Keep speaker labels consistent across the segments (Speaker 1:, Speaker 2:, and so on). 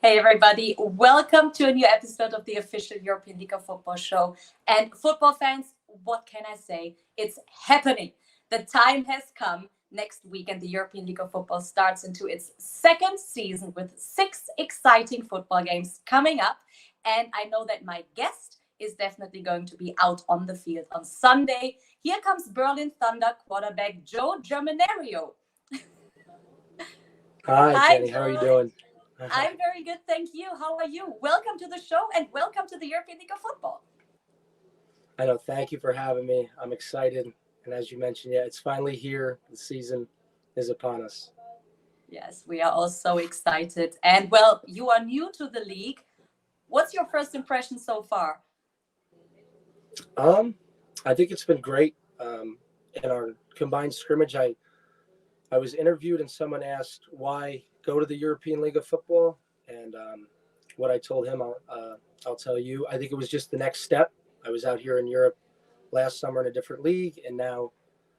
Speaker 1: Hey everybody, welcome to a new episode of the official European League of Football show. And football fans, what can I say? It's happening. The time has come. Next week and the European League of Football starts into its second season with 6 exciting football games coming up. And I know that my guest is definitely going to be out on the field on Sunday. Here comes Berlin Thunder quarterback Joe Germinerio.
Speaker 2: Hi,
Speaker 1: Hi,
Speaker 2: Jenny. How are you
Speaker 1: Joe.
Speaker 2: doing?
Speaker 1: I'm very good, thank you. How are you? Welcome to the show and welcome to the European League of Football.
Speaker 2: I know. Thank you for having me. I'm excited. And as you mentioned, yeah, it's finally here. The season is upon us.
Speaker 1: Yes, we are all so excited. And well, you are new to the league. What's your first impression so far?
Speaker 2: Um, I think it's been great. In our combined scrimmage, I was interviewed and someone asked why go to the European League of Football, and what I told him, I'll tell you. I think it was just the next step. I was out here in Europe last summer in a different league, and now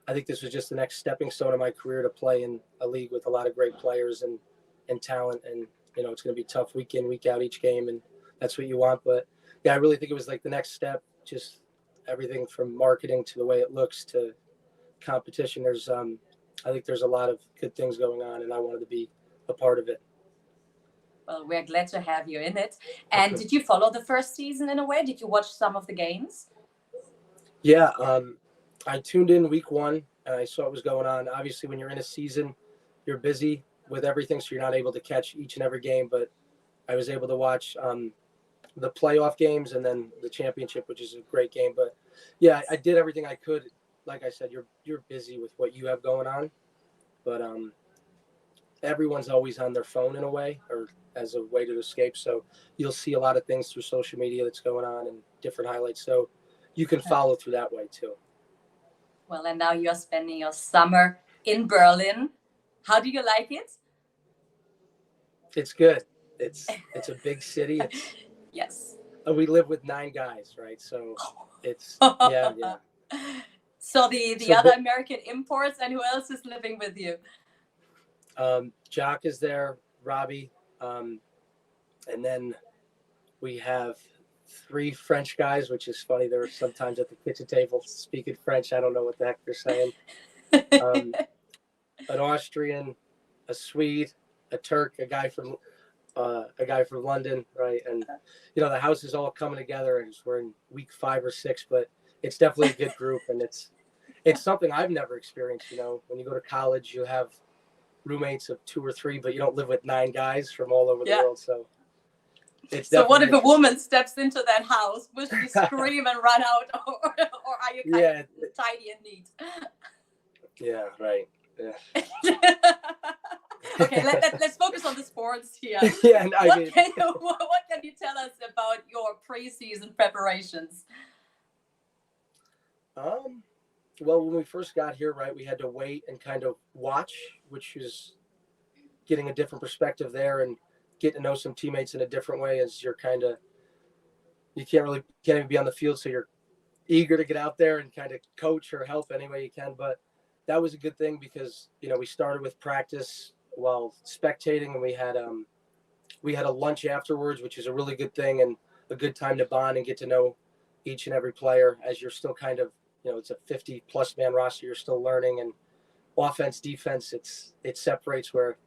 Speaker 2: I think this was just the next stepping stone of my career to play in a league with a lot of great players and talent. And, it's going to be tough week in, week out each game, and that's what you want. But, yeah, I really think it was like the next step, just everything from marketing to the way it looks to competition. I think there's a lot of good things going on, and I wanted to be a part of it.
Speaker 1: Well, we're glad to have you in it. And did you follow the first season in a way? Did you watch some of the games?
Speaker 2: Yeah, I tuned in week one and I saw what was going on. Obviously, when you're in a season, you're busy with everything, so you're not able to catch each and every game. But I was able to watch the playoff games and then the championship, which is a great game. But yeah, I did everything I could. Like I said, you're busy with what you have going on, but everyone's always on their phone in a way, or as a way to escape. So you'll see a lot of things through social media that's going on and different highlights. So you can follow through that way too.
Speaker 1: Well, and now you're spending your summer in Berlin. How do you like it?
Speaker 2: It's good. It's a big city.
Speaker 1: Yes.
Speaker 2: We live with 9 guys, right? So it's yeah.
Speaker 1: So the other American imports, and who else is living with you?
Speaker 2: Jock is there, Robbie, and then we have 3 French guys, which is funny. They're sometimes at the kitchen table speaking French. I don't know what the heck they're saying. An Austrian, a Swede, a Turk, a guy from London, right? And the house is all coming together, and we're in week 5 or 6, but it's definitely a good group, and it's something I've never experienced. When you go to college, you have roommates of 2 or 3, but you don't live with 9 guys from all over the world. So it's
Speaker 1: so what if a woman steps into that house? Will she scream and run out, or are you kind of tidy and neat?
Speaker 2: Yeah, right. Yeah.
Speaker 1: Okay, let's focus on the sports here.
Speaker 2: Yeah,
Speaker 1: what can you tell us about your preseason preparations?
Speaker 2: Well, when we first got here, right, we had to wait and kind of watch, which is getting a different perspective there and getting to know some teammates in a different way, as you can't even be on the field, so you're eager to get out there and kind of coach or help any way you can. But that was a good thing because we started with practice while spectating, and we had a lunch afterwards, which is a really good thing and a good time to bond and get to know each and every player, as you're still kind of it's a 50+ man roster. You're still learning, and offense, defense, it separates where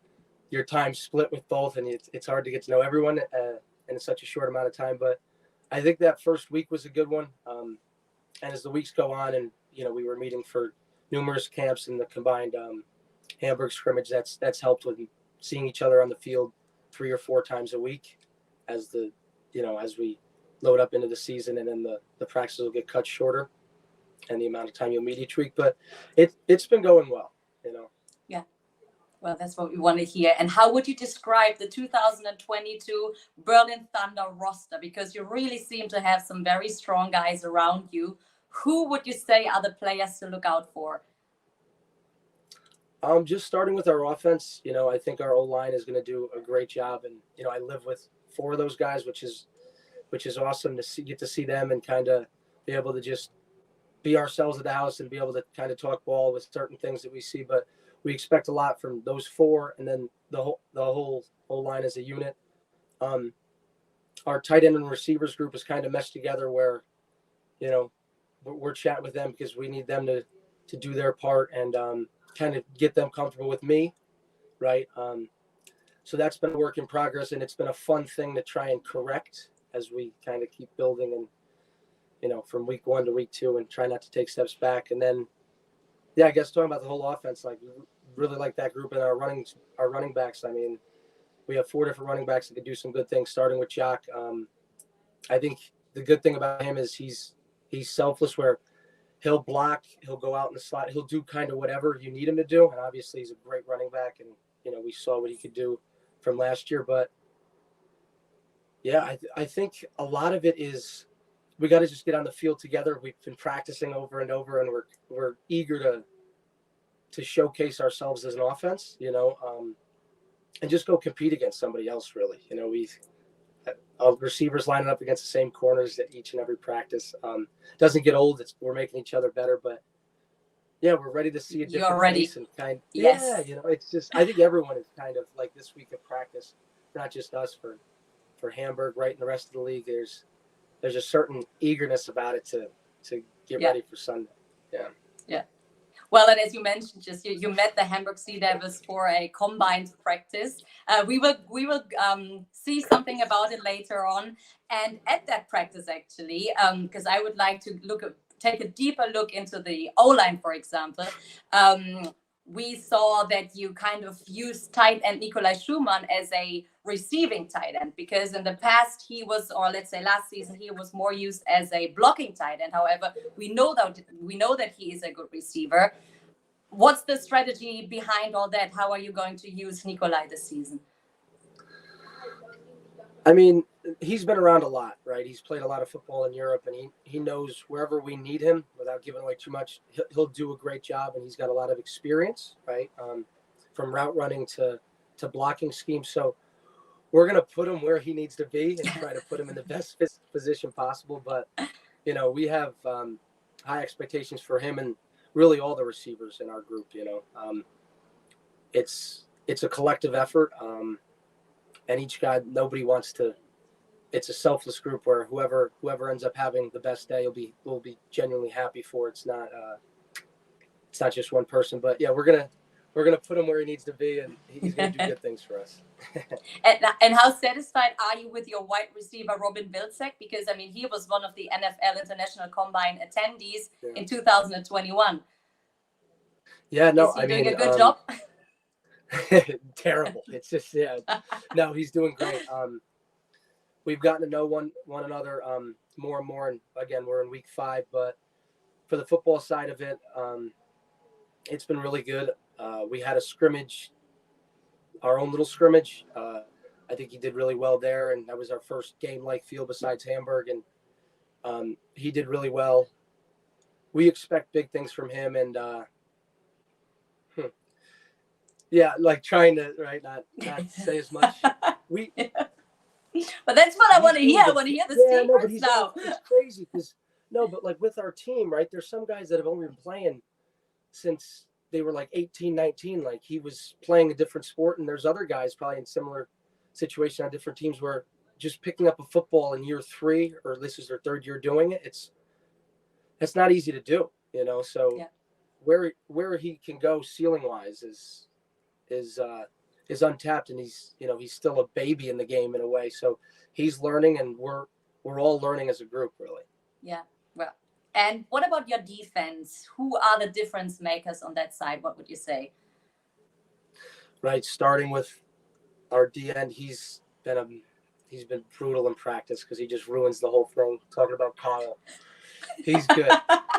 Speaker 2: your time's split with both, and it's hard to get to know everyone in such a short amount of time. But I think that first week was a good one. And as the weeks go on, and we were meeting for numerous camps in the combined Hamburg Scrimmage, that's helped with seeing each other on the field 3 or 4 times a week as as we load up into the season, and then the practices will get cut shorter and the amount of time you'll meet each week. But it's been going well.
Speaker 1: Yeah. Well, that's what we want to hear. And how would you describe the 2022 Berlin Thunder roster? Because you really seem to have some very strong guys around you. Who would you say are the players to look out for?
Speaker 2: Just starting with our offense, I think our O-line is going to do a great job. And, I live with 4 of those guys, which is awesome to get to see them and kind of be able to just be ourselves at the house and be able to kind of talk ball with certain things that we see. But we expect a lot from those 4, and then the whole O-line as a unit. Our tight end and receivers group is kind of meshed together where, you know, we're chatting with them because we need them to do their part and kind of get them comfortable with me, right? So that's been a work in progress, and it's been a fun thing to try and correct as we kind of keep building and, you know, from week 1 to week 2 and try not to take steps back. And then, yeah, I guess talking about the whole offense, like really like that group and our running backs. I mean, we have 4 different running backs that can do some good things, starting with Jock. I think the good thing about him is he's selfless, where he'll block, he'll go out in the slot, he'll do kind of whatever you need him to do. And obviously he's a great running back, and, you know, we saw what he could do from last year. But yeah, I think a lot of it is we got to just get on the field together. We've been practicing over and over, and we're eager to showcase ourselves as an offense, you know, and just go compete against somebody else, really. You know, our receivers lining up against the same corners at each and every practice. Doesn't get old. We're making each other better, but yeah, we're ready to see a different face and
Speaker 1: yes.
Speaker 2: Yeah, you know, it's just, I think everyone is kind of like this week of practice, not just us, for Hamburg, right? And the rest of the league, there's a certain eagerness about it to get ready for Sunday. Yeah.
Speaker 1: Yeah. Well, and as you mentioned, just you met the Hamburg Seadevils for a combined practice. We will see something about it later on. And at that practice, actually, because I would like to take a deeper look into the O-line, for example. We saw that you kind of used tight end Nikolai Schumann as a receiving tight end, because in the past he was, or let's say last season, he was more used as a blocking tight end. However, we know that he is a good receiver. What's the strategy behind all that? How are you going to use Nikolai this season?
Speaker 2: I mean, he's been around a lot, right? He's played a lot of football in Europe, and he knows wherever we need him, without giving away too much, he'll do a great job, and he's got a lot of experience, right? From route running to blocking schemes. So we're going to put him where he needs to be and try to put him in the best position possible. But, you know, we have high expectations for him and really all the receivers in our group. You know, it's a collective effort. And each guy, nobody wants to. It's a selfless group where whoever ends up having the best day will be genuinely happy for. It's not just one person. But yeah, we're gonna put him where he needs to be, and he's gonna do good things for us.
Speaker 1: And how satisfied are you with your wide receiver Robin Wilczek? Because I mean, he was one of the NFL International Combine attendees in 2021.
Speaker 2: Yeah, no,
Speaker 1: is he doing a good job?
Speaker 2: Terrible. It's just, yeah. No, he's doing great. We've gotten to know one another more and more, and again, we're in week 5. But for the football side of it, it's been really good. We had a scrimmage, our own little scrimmage. I think he did really well there, and that was our first game-like field besides Hamburg, and he did really well. We expect big things from him, and yeah, like trying to not say as much.
Speaker 1: But that's what I want to hear. I want to hear the secrets now.
Speaker 2: It's crazy because but like with our team, right? There's some guys that have only been playing since they were like 18, 19. Like he was playing a different sport, and there's other guys probably in similar situation on different teams where just picking up a football in year 3, or this is their 3rd year doing it. It's not easy to do, you know. So where he can go ceiling wise is untapped, and he's still a baby in the game in a way. So he's learning, and we're all learning as a group, really.
Speaker 1: Yeah. Well, and what about your defense? Who are the difference makers on that side? What would you say?
Speaker 2: Right, starting with our D end, he's been brutal in practice because he just ruins the whole thing. Talking about Kyle, he's good.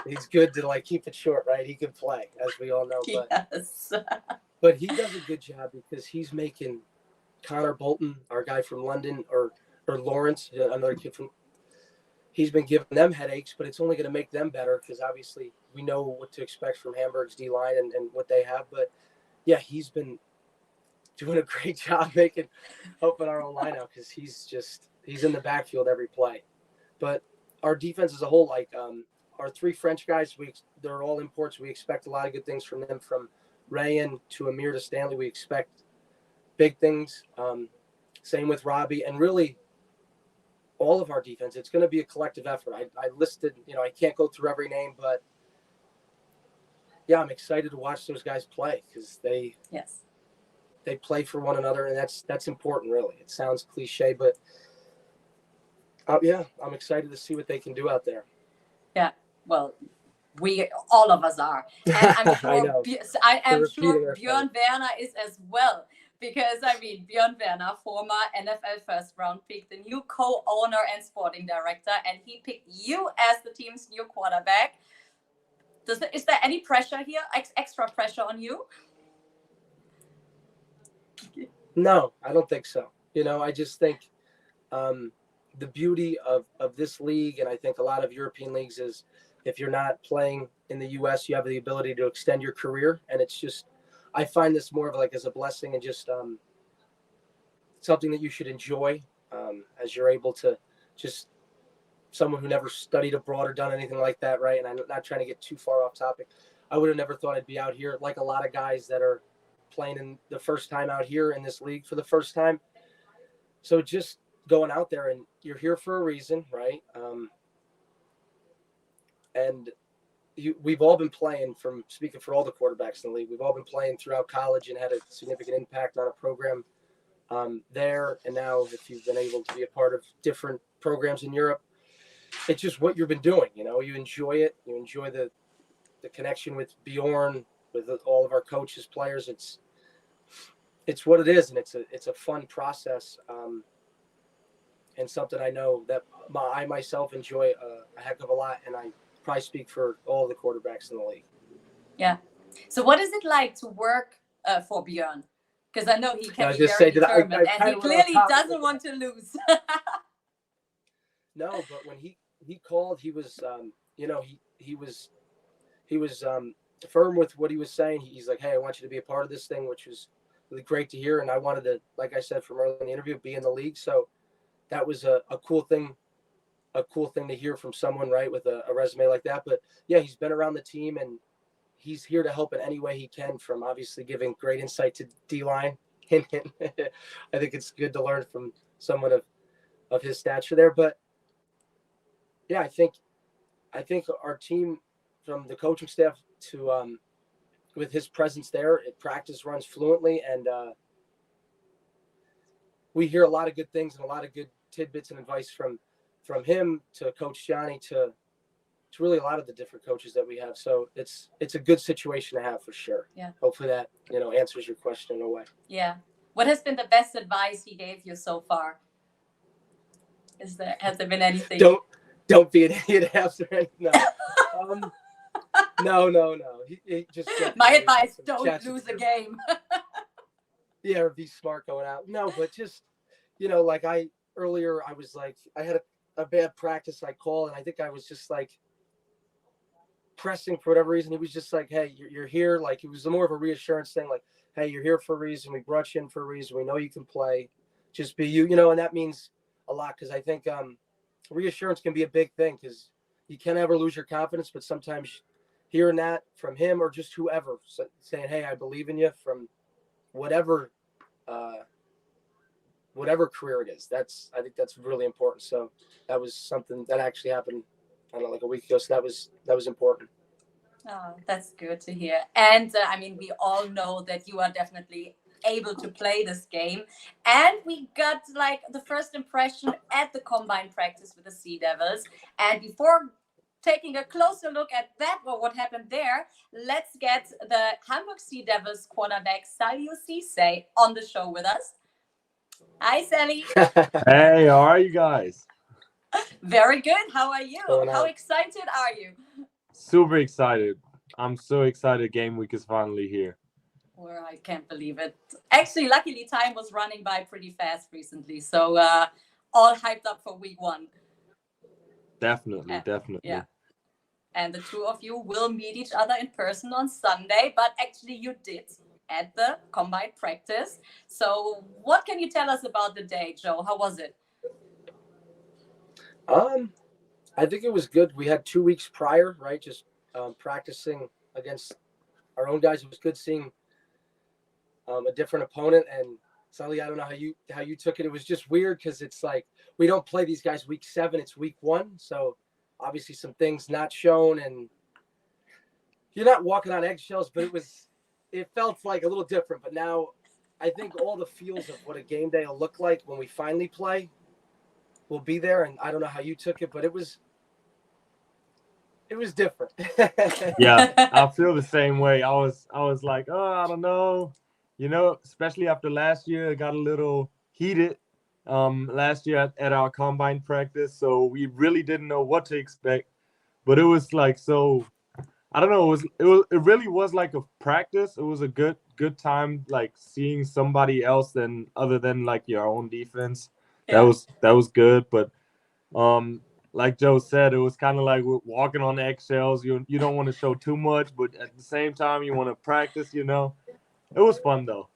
Speaker 2: He's good to like keep it short, right? He can play, as we all know. But
Speaker 1: yes.
Speaker 2: But he does a good job because he's making Connor Bolton, our guy from London, or Lawrence, another kid from. He's been giving them headaches, but it's only going to make them better because obviously we know what to expect from Hamburg's D line and what they have. But yeah, he's been doing a great job helping our own line out because he's in the backfield every play. But our defense as a whole, like our 3 French guys, they're all imports. We expect a lot of good things from them, from Rayan to Amir to Stanley. We expect big things. Same with Robbie, and really all of our defense. It's going to be a collective effort. I listed, I can't go through every name, but yeah, I'm excited to watch those guys play because they play for one another, and that's important, really. It sounds cliche, but yeah, I'm excited to see what they can do out there.
Speaker 1: Yeah, well, all of us are, and I'm sure I am sure Björn Werner is as well, because I mean Björn Werner, former NFL first round pick, the new co-owner and sporting director, and he picked you as the team's new quarterback. Is there any pressure here, extra pressure on you?
Speaker 2: No, I don't think so. I just think the beauty of this league, and I think a lot of European leagues, is if you're not playing in the U.S., you have the ability to extend your career. And it's just, I find this more of like as a blessing and just something that you should enjoy as you're able to just someone who never studied abroad or done anything like that, right? And I'm not trying to get too far off topic. I would have never thought I'd be out here like a lot of guys that are playing in the first time out here in this league for the first time. So just going out there, and you're here for a reason, right? And we've all been playing, from speaking for all the quarterbacks in the league, we've all been playing throughout college and had a significant impact on a program there. And now if you've been able to be a part of different programs in Europe, it's just what you've been doing. You enjoy it. You enjoy the connection with Bjorn, with all of our coaches, players. It's what it is. And it's a fun process. And something I know that I myself enjoy a heck of a lot. And I probably speak for all the quarterbacks in the league. Yeah.
Speaker 1: So what is it like to work for Björn? Because I know he can be very determined, and he clearly doesn't want to lose.
Speaker 2: No, but when he called, he was, he was firm with what he was saying. He's like, hey, I want you to be a part of this thing, which was really great to hear. And I wanted to, like I said from earlier in the interview, be in the league. So that was a cool thing to hear from someone, right, with a resume like that. But yeah, he's been around the team, and he's here to help in any way he can, from obviously giving great insight to D-line. I think it's good to learn from someone of his stature there. But yeah, I think our team, from the coaching staff to with his presence there, practice runs fluently, and we hear a lot of good things and a lot of good tidbits and advice from him to Coach Johnny to really a lot of the different coaches that we have. So it's a good situation to have, for sure.
Speaker 1: Yeah.
Speaker 2: Hopefully that, answers your question in a way.
Speaker 1: Yeah. What has been the best advice he gave you so far? Has there been anything?
Speaker 2: Don't be an idiot after it. No. No. He just
Speaker 1: my advice: don't lose a game.
Speaker 2: Yeah, or be smart going out. No, but just like earlier I was like, I had a bad practice I called, and I think I was just like pressing for whatever reason. He was just like, hey, you're here. Like, it was more of a reassurance thing. Like, hey, you're here for a reason. We brought you in for a reason. We know you can play. Just be you, and that means a lot, because I think reassurance can be a big thing, because you can't ever lose your confidence, but sometimes hearing that from him, or just whoever, saying, hey, I believe in you, from whatever career it is, I think that's really important. So that was something that actually happened, I don't know, like a week ago. So that was important.
Speaker 1: Oh, that's good to hear. And I mean, we all know that you are definitely able to play this game. And we got like the first impression at the combine practice with the Sea Devils. And before taking a closer look at that, or what happened there, let's get the Hamburg Seadevils quarterback Salieu Ceesay on the show with us. Hi, Sally.
Speaker 3: Hey, how are you guys?
Speaker 1: Very good. How are you? How excited are you?
Speaker 3: Super excited. I'm so excited. Game week is finally here.
Speaker 1: Well, I can't believe it. Actually, luckily, time was running by pretty fast recently. So all hyped up for week 1.
Speaker 3: Definitely.
Speaker 1: Yeah. And the two of you will meet each other in person on Sunday. But actually, you did at the combine practice. So what can you tell us about the day, Joe? How was it?
Speaker 2: I think it was good. We had 2 weeks prior, right? Just practicing against our own guys. It was good seeing a different opponent and Sully, I don't know how you took it. It was just weird because it's like we don't play these guys week 7; it's week 1. So obviously some things not shown, and you're not walking on eggshells. But it felt like a little different. But now I think all the feels of what a game day will look like when we finally play will be there. And I don't know how you took it, but it was different.
Speaker 3: Yeah, I feel the same way. I was like, oh, I don't know. Especially after last year, it got a little heated last year at our combine practice. So we really didn't know what to expect. But it was like, so I don't know, it really was like a practice. It was a good time, like seeing somebody else other than like your own defense.
Speaker 1: Yeah.
Speaker 3: That was good. But like Joe said, it was kind of like we're walking on eggshells. You don't want to show too much, but at the same time you want to practice, It was fun though.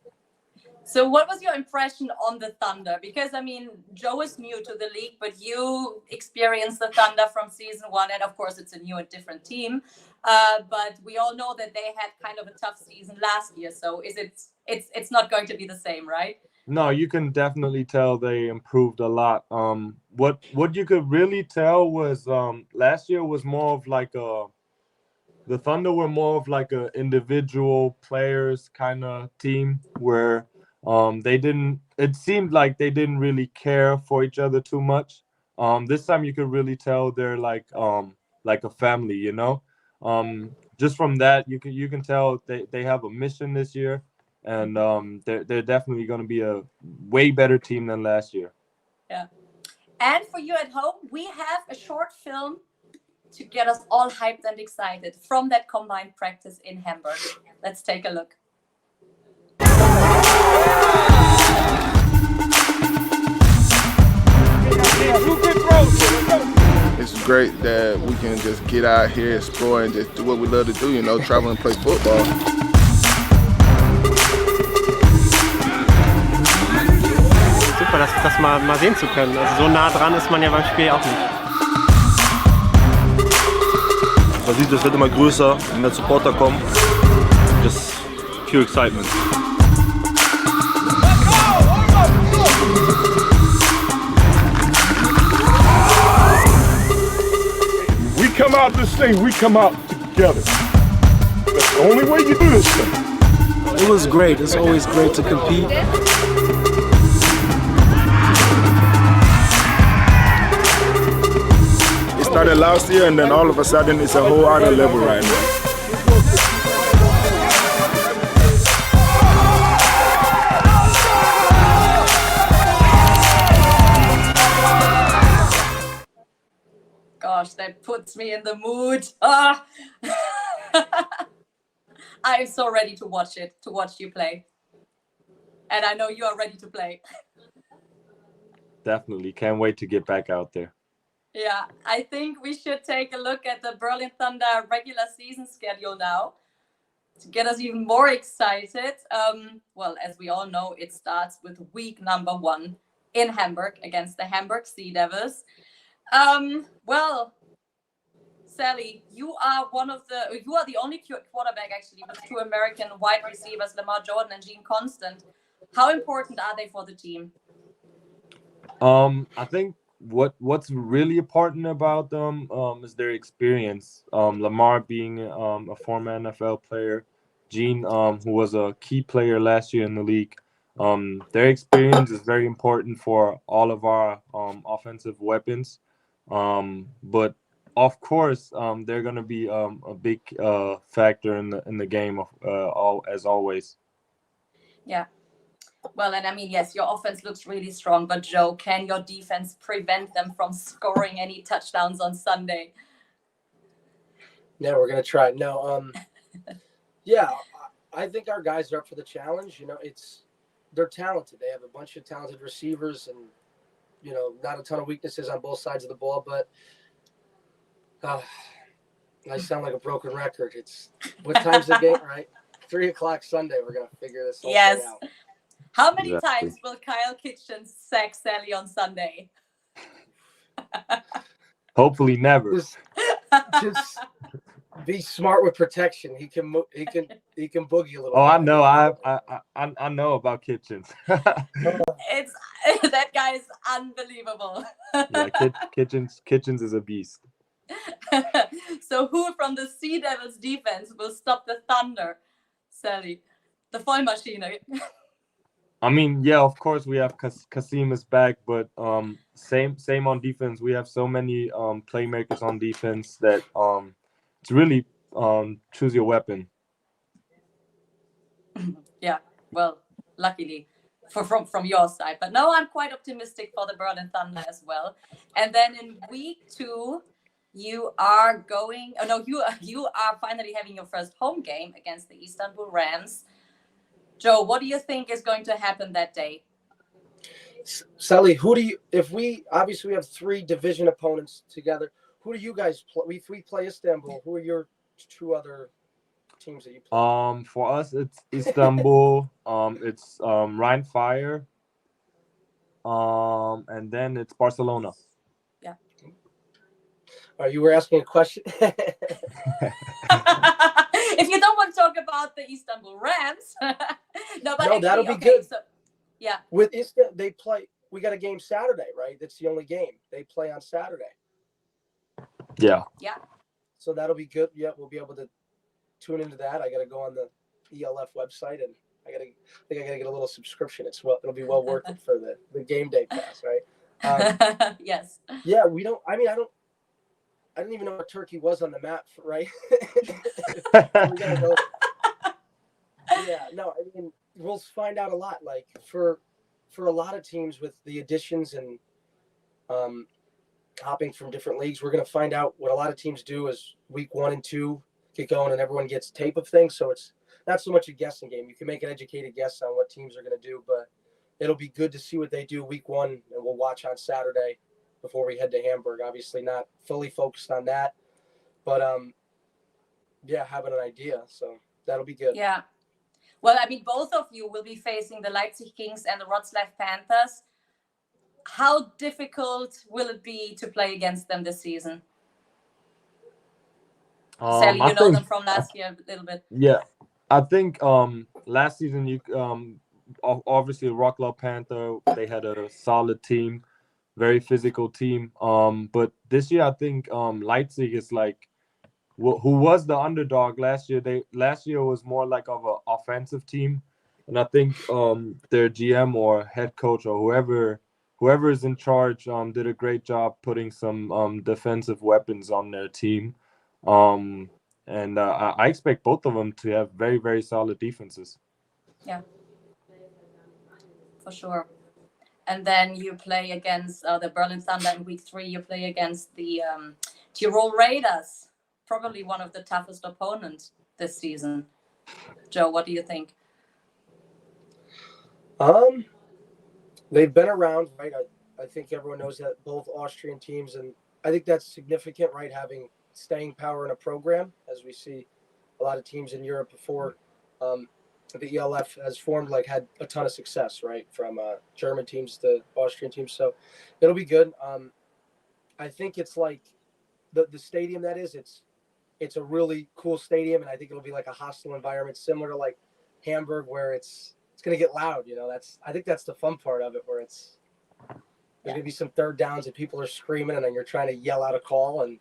Speaker 1: So what was your impression on the Thunder? Because, I mean, Joe is new to the league, but you experienced the Thunder from season 1. And, of course, it's a new and different team. But we all know that they had kind of a tough season last year. So it's not going to be the same, right?
Speaker 3: No, you can definitely tell they improved a lot. What you could really tell was last year was more of like the Thunder were more of like a individual players kind of team where it seemed like they didn't really care for each other too much. This time you could really tell they're like a family, just from that you can tell they have a mission this year, and they're definitely going to be a way better team than last year.
Speaker 1: Yeah. And for you at home, we have a short film to get us all hyped and excited from that combined practice in Hamburg. Let's take a look.
Speaker 4: It's great that we can just get out here, explore, and just do what we love to do, travel and play football.
Speaker 5: Super, das mal sehen zu können. Also so nah dran ist man ja beim Spiel auch nicht.
Speaker 6: Man sieht, es wird immer größer, mehr Supporter kommen. Just pure excitement.
Speaker 7: We come out this thing, we come out together. That's the only way you do this thing.
Speaker 8: It was great. It's always great to compete.
Speaker 4: It started last year, and then all of a sudden it's a whole other level right now.
Speaker 1: Gosh, that puts me in the mood. Ah. I'm so ready to watch you play. And I know you are ready to play.
Speaker 3: Definitely. Can't wait to get back out there.
Speaker 1: Yeah, I think we should take a look at the Berlin Thunder regular season schedule now to get us even more excited. Well, as we all know, it starts with week number 1 in Hamburg against the Hamburg Seadevils. Well, Sally, you are the only quarterback actually with 2 American wide receivers, Lamar Jordan and Gene Constant. How important are they for the team?
Speaker 3: I think what's really important about them is their experience. Lamar being a former NFL player, Gene, who was a key player last year in the league. Their experience is very important for all of our offensive weapons. But of course, they're going to be a big factor in the game as always.
Speaker 1: Yeah. Well, and I mean, yes, your offense looks really strong, but Joe, can your defense prevent them from scoring any touchdowns on Sunday?
Speaker 2: Yeah, we're gonna try. No, yeah, I think our guys are up for the challenge. They're talented. They have a bunch of talented receivers, and not a ton of weaknesses on both sides of the ball. But I sound like a broken record. It's what time's the game, right? 3:00 Sunday. We're gonna figure this whole thing out.
Speaker 1: How many times will Kyle Kitchens sack Sally on Sunday?
Speaker 3: Hopefully never.
Speaker 2: Just Be smart with protection. He can boogie a little.
Speaker 3: Oh,
Speaker 2: bit.
Speaker 3: I know. I know about Kitchens.
Speaker 1: It's that guy is unbelievable.
Speaker 3: Yeah, Kitchens is a beast.
Speaker 1: So who from the Sea Devils defense will stop the Thunder, Sally? The Vollmaschine.
Speaker 3: I mean, yeah, of course we have Kasim is back, but same on defense. We have so many playmakers on defense that it's really choose your weapon.
Speaker 1: Yeah, well, luckily from your side. But no, I'm quite optimistic for the Berlin Thunder as well. And then in week 2, you are going. Oh no, you are finally having your first home game against the Istanbul Rams. Joe, what do you think is going to happen that day?
Speaker 2: Sally, if we obviously have 3 division opponents together, who do you guys play? We play Istanbul. Who are your 2 other teams that you play?
Speaker 3: For us, it's Istanbul. It's Rhein Fire. And then it's Barcelona.
Speaker 1: Yeah.
Speaker 2: You were asking a question.
Speaker 1: If you don't want to talk about the Istanbul Rams, no, actually,
Speaker 2: that'll be good.
Speaker 1: So, yeah.
Speaker 2: With Istanbul, they play. We got a game Saturday, right? That's the only game they play on Saturday.
Speaker 3: Yeah.
Speaker 1: Yeah.
Speaker 2: So that'll be good. Yeah, we'll be able to tune into that. I got to go on the ELF website, and I got to get a little subscription. It'll be well worth it for the game day pass, right?
Speaker 1: Yes.
Speaker 2: Yeah, we don't. I mean, I didn't even know what Turkey was on the map, right? We gotta go. Yeah, no, I mean, we'll find out a lot. Like for a lot of teams with the additions and hopping from different leagues, we're gonna find out what a lot of teams do is week 1 and 2 get going and everyone gets tape of things. So it's not so much a guessing game. You can make an educated guess on what teams are gonna do, but it'll be good to see what they do week 1, and we'll watch on Saturday before we head to Hamburg. Obviously not fully focused on that, but yeah, having an idea. So that'll be good.
Speaker 1: Yeah. Well, I mean, both of you will be facing the Leipzig Kings and the Wroclaw Panthers. How difficult will it be to play against them this season? Sally, you know them from last year a little bit.
Speaker 3: Yeah, I think last season you obviously Wroclaw Panther, they had a solid team, very physical team. But this year I think Leipzig is like who was the underdog last year. Last year was more like of an offensive team, and I think their GM or head coach or whoever is in charge did a great job putting some defensive weapons on their team. And I expect both of them to have very, very solid defenses.
Speaker 1: Yeah, for sure. And then you play against the Berlin Thunder in week 3. You play against the Tyrol Raiders, probably one of the toughest opponents this season. Joe, what do you think?
Speaker 2: They've been around, right? I think everyone knows that, both Austrian teams, and I think that's significant, right? Having staying power in a program, as we see a lot of teams in Europe before the ELF has formed, like had a ton of success, right? From German teams to Austrian teams. So it'll be good. I think it's like the stadium that is, it's a really cool stadium, and I think it'll be like a hostile environment similar to like Hamburg, where it's going to get loud. You know, I think that's the fun part of it, where there's going to be some third downs and people are screaming, and then you're trying to yell out a call, and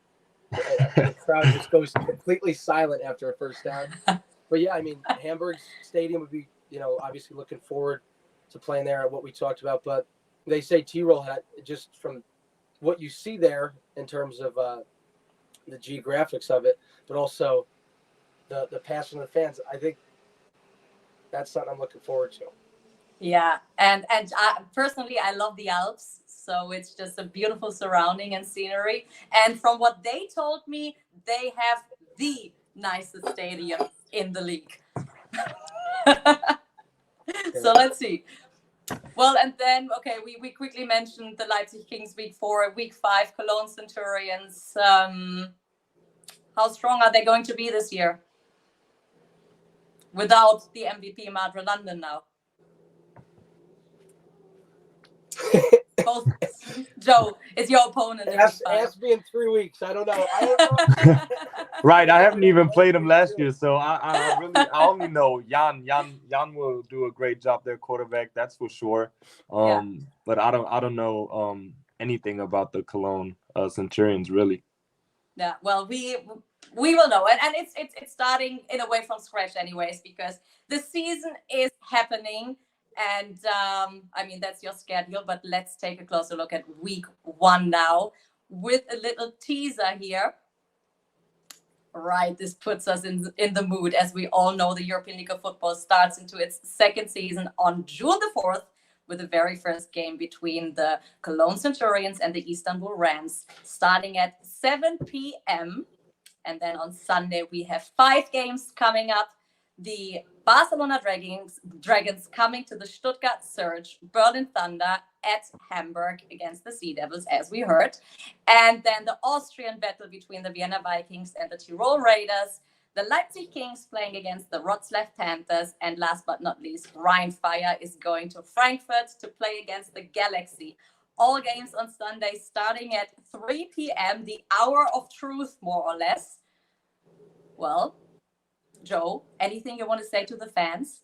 Speaker 2: the crowd just goes completely silent after a first down. But yeah, I mean, Hamburg's stadium would be, obviously looking forward to playing there at what we talked about. But they say Tyrol had, just from what you see there in terms of the geographics of it, but also the passion of the fans, I think that's something I'm looking forward to.
Speaker 1: Yeah, and personally, I love the Alps, so it's just a beautiful surrounding and scenery. And from what they told me, they have the nicest stadium in the league. So let's see. Well, and then, okay, we quickly mentioned the Leipzig Kings week 4, week 5, Cologne Centurions. How strong are they going to be this year? Without the MVP Madra London now. Both. Joe, it's your opponent.
Speaker 2: Ask me in 3 weeks. I don't know.
Speaker 3: Right, I haven't even played him last year, so I only know Jan. Jan will do a great job there, quarterback. That's for sure. But I don't know anything about the Cologne Centurions really.
Speaker 1: Yeah, well, we will know, and it's starting in a way from scratch, anyways, because the season is happening, and I mean that's your schedule. But let's take a closer look at week 1 now with a little teaser here. Right, this puts us in the mood. As we all know, the European League of Football starts into its second season on June the 4th with the very first game between the Cologne Centurions and the Istanbul Rams, starting at 7 p.m. And then on Sunday, we have 5 games coming up. The Barcelona Dragons coming to the Stuttgart Surge, Berlin Thunder at Hamburg against the Seadevils, as we heard. And then the Austrian battle between the Vienna Vikings and the Tyrol Raiders, the Leipzig Kings playing against the Wroclaw Panthers, and last but not least, Rheinfire is going to Frankfurt to play against the Galaxy. All games on Sunday starting at 3 p.m., the hour of truth, more or less. Well, Joe, anything you want to say to the fans?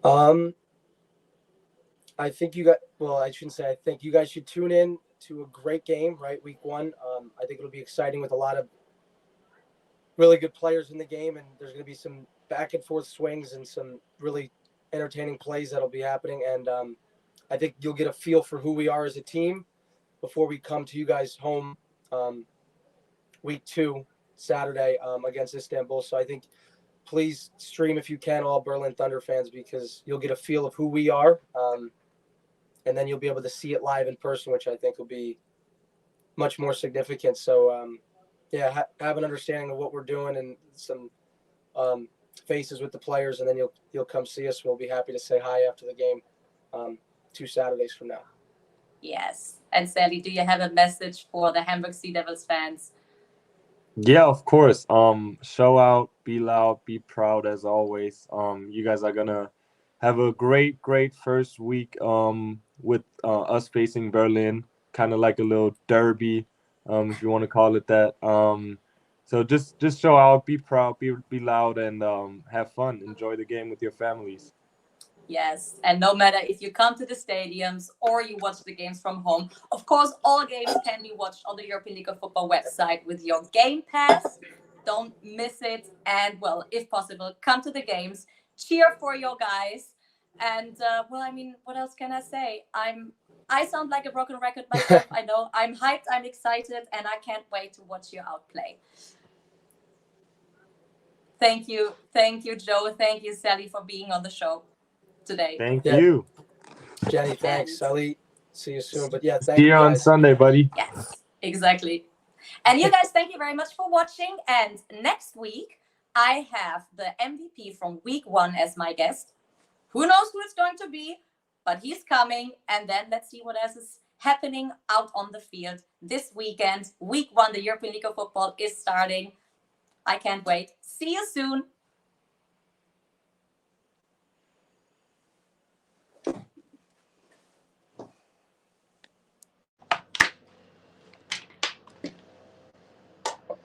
Speaker 2: I think I shouldn't say I think. You guys should tune in to a great game, right? Week 1. I think it'll be exciting with a lot of really good players in the game, and there's going to be some back and forth swings and some really entertaining plays that'll be happening. And I think you'll get a feel for who we are as a team before we come to you guys home week 2, Saturday, against Istanbul. So I think please stream if you can, all Berlin Thunder fans, because you'll get a feel of who we are. And then you'll be able to see it live in person, which I think will be much more significant. So, have an understanding of what we're doing and some faces with the players, and then you'll come see us. We'll be happy to say hi after the game 2 Saturdays from now.
Speaker 1: Yes. And Sally, do you have a message for the Hamburg Seadevils fans?
Speaker 3: Yeah, of course. Show out, be loud, be proud as always. You guys are gonna have a great first week with us facing Berlin, kind of like a little derby, if you want to call it that. So just show out, be proud, be loud, and have fun. Enjoy the game with your families.
Speaker 1: Yes, and no matter if you come to the stadiums or you watch the games from home, of course, all games can be watched on the European League of Football website with your Game Pass. Don't miss it. And, well, if possible, come to the games, cheer for your guys. And, well, I mean, what else can I say? I sound like a broken record myself. I know. I'm hyped, I'm excited, and I can't wait to watch you outplay. Thank you, Joe. Thank you, Sally, for being on the show today.
Speaker 3: Thank you,
Speaker 2: Jenny. Thanks, Sally. See you soon. But yeah, thank
Speaker 3: see
Speaker 2: you
Speaker 3: you
Speaker 2: guys.
Speaker 3: on Sunday, buddy.
Speaker 1: Yes, exactly. And you guys, thank you very much for watching. And next week, I have the MVP from week 1 as my guest. Who knows who it's going to be, but he's coming. And then let's see what else is happening out on the field this weekend. Week 1, the European League of Football is starting. I can't wait. See you soon.